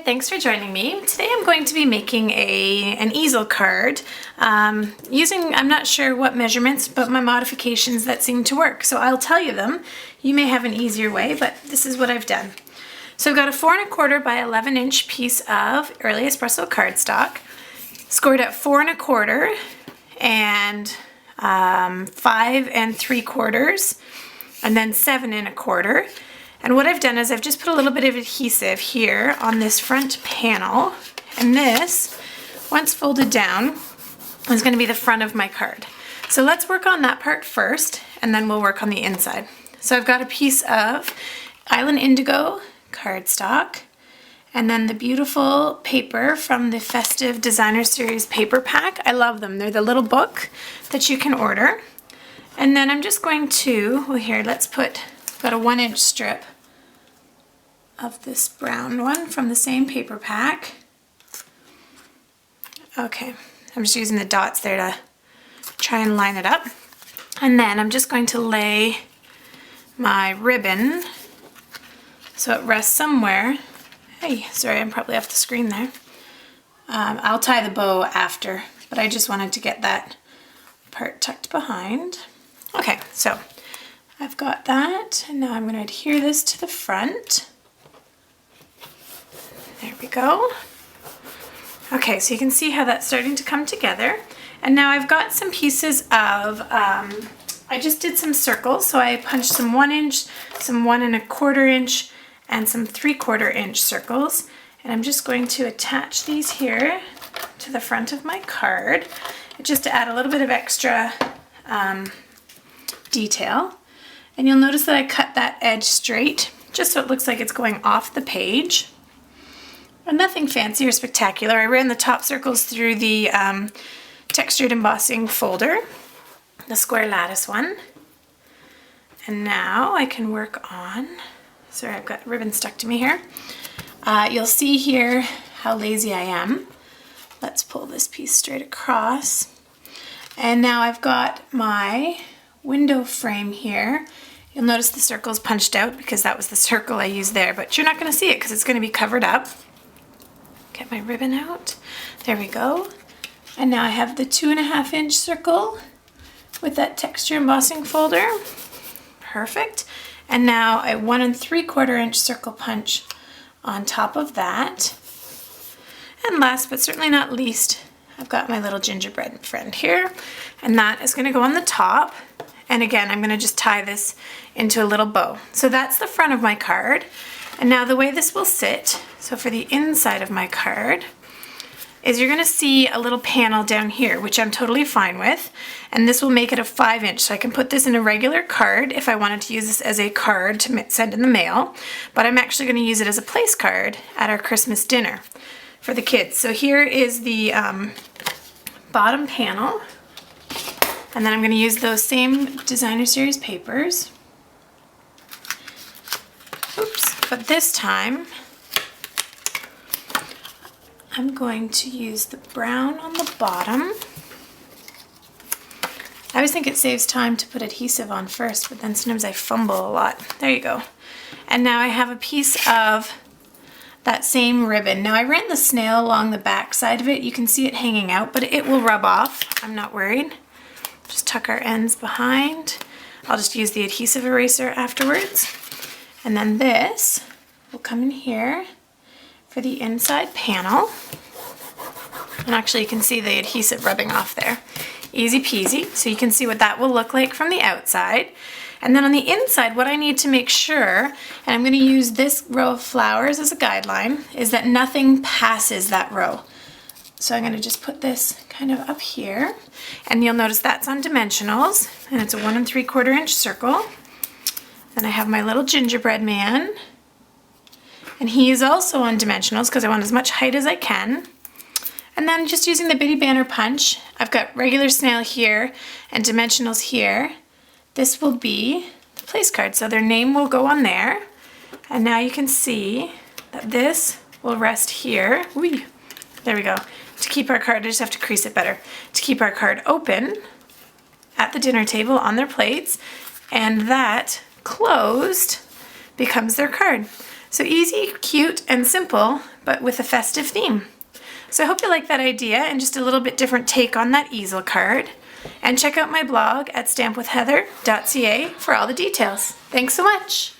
thanks for joining me. Today I'm going to be making an easel card using, I'm not sure what measurements, but my modifications that seem to work. So I'll tell you them. You may have an easier way, but this is what I've done. So I've got a 4 1/4 by 11 inch piece of early espresso cardstock, scored at 4 1/4 and 5 3/4, and then 7 1/4. And what I've done is I've just put a little bit of adhesive here on this front panel, and this, once folded down, is going to be the front of my card. So let's work on that part first, and then we'll work on the inside. So I've got a piece of Island Indigo cardstock, and then the beautiful paper from the Festive Designer Series paper pack. I love them. They're the little book that you can order. And then I'm just going to, well here, let's put about a 1 inch strip of this brown one from the same paper pack. Okay, I'm just using the dots there to try and line it up. And then I'm just going to lay my ribbon so it rests somewhere. Hey, sorry, I'm probably off the screen there. I'll tie the bow after, but I just wanted to get that part tucked behind. Okay, so I've got that, and now I'm going to adhere this to the front. There we go. Okay, so you can see how that's starting to come together. And now I've got some pieces of, I just did some circles, so I punched some 1 inch, some 1 1/4 inch, and some 3/4 inch circles. And I'm just going to attach these here to the front of my card, just to add a little bit of extra detail. And you'll notice that I cut that edge straight, just so it looks like it's going off the page. And nothing fancy or spectacular. I ran the top circles through the textured embossing folder, the square lattice one. And now I can work on, sorry, I've got ribbon stuck to me here. You'll see here how lazy I am. Let's pull this piece straight across. And now I've got my window frame here. You'll notice the circle's punched out because that was the circle I used there, but you're not going to see it because it's going to be covered up. Get my ribbon out. There we go. And now I have the 2 1/2 inch circle with that texture embossing folder. Perfect. And now a 1 3/4 inch circle punch on top of that. And last but certainly not least, I've got my little gingerbread friend here, and that is going to go on the top. And again, I'm going to just tie this into a little bow. So that's the front of my card. And now the way this will sit, so for the inside of my card, is you're going to see a little panel down here, which I'm totally fine with. And this will make it a 5 inch. So I can put this in a regular card if I wanted to use this as a card to send in the mail. But I'm actually going to use it as a place card at our Christmas dinner for the kids. So here is the bottom panel. And then I'm going to use those same Designer Series papers. Oops, but this time I'm going to use the brown on the bottom. I always think it saves time to put adhesive on first, but then sometimes I fumble a lot. There you go. And now I have a piece of that same ribbon. Now I ran the snail along the back side of it. You can see it hanging out, but it will rub off. I'm not worried. Just tuck our ends behind. I'll just use the adhesive eraser afterwards. And then this will come in here for the inside panel. And actually you can see the adhesive rubbing off there. Easy peasy. So you can see what that will look like from the outside. And then on the inside, what I need to make sure, and I'm going to use this row of flowers as a guideline, is that nothing passes that row. So I'm going to just put this kind of up here, and you'll notice that's on dimensionals, and it's a 1 3/4 inch circle. Then I have my little gingerbread man, and he is also on dimensionals because I want as much height as I can. And then just using the bitty banner punch, I've got regular snail here and dimensionals here. This will be the place card, so their name will go on there. And now you can see that this will rest here. Whee! There we go. To keep our card, I just have to crease it better. To keep our card open at the dinner table on their plates, and that closed becomes their card. So easy, cute, and simple, but with a festive theme. So I hope you like that idea and just a little bit different take on that easel card. And check out my blog at stampwithheather.ca for all the details. Thanks so much.